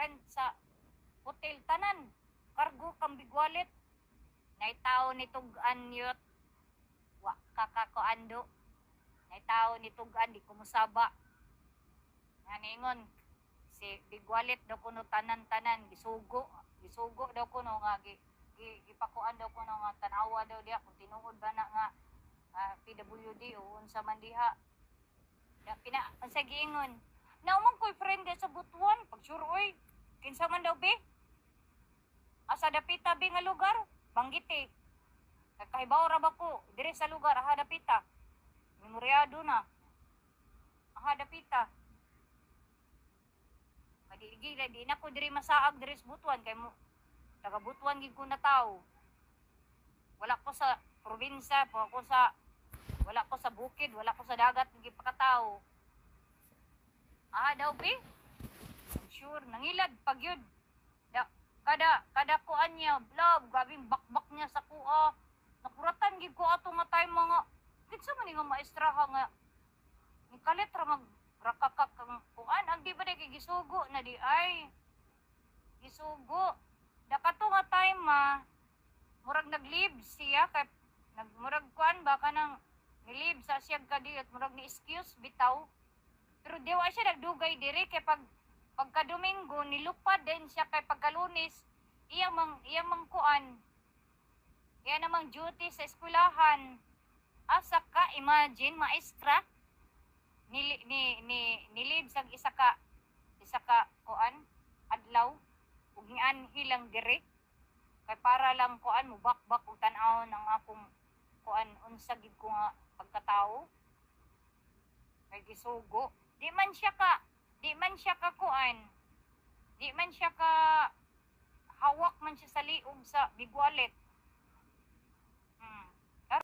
rent sa hotel tanan. Kargo kang big wallet. Naitaw ni tugan yut. Wa kakakoando. Naitaw ni tugan di kumusaba. Naningon si big wallet daw kuno tanan-tanan gisugo daw kuno nga gipakuan daw kuno nga tanawa daw diha kung tinuod ba na nga PWD o unsa man diha. Pina sa giingon. Naumang ko'y friend sa Butuan pag sure oy. Kinsa man daw be? Asa dapita be nga lugar? Banggiti. Kahibaw ra ba ko dire sa lugar aha dapita. Memoryado na. Aha dapita. Di na ko diri masaag diri sa Butuan kay mo taga Butuan gid ko na tao. Wala ko sa probinsya, wala ko sa bukid, wala ko sa dagat gid pakatao. Daw be? Sure, nangilad pag yun. Kada kuan niya, love, gabing bakbak niya sa kuha. Nakuratan gid ko ato nga time mga kinsa man nga maestra nga ni kalit ra mag rakakak kang kuan ang di ba kay gisugo na di ay gisugo dakato nga time murag nag-leave siya kay murag kuan ba kanang ni-leave sa siya kadiyot murag ni excuse bitaw pero di wa siya nagdugay diri kay pagka-Domingo nilupad din siya kay pagka-Lunes iya mang kuan iya namang duty sa eskwelahan asa ka imagine maestra nilib sa isa ka kuan adlaw ug nianhi lang dire kay para lang kuan mo bakbak ug tan-aw ng akong kuan unsa gid ko nga pagkatao kay gisugo di man siya ka kuan di man siya ka hawak man siya sa liog sa big wallet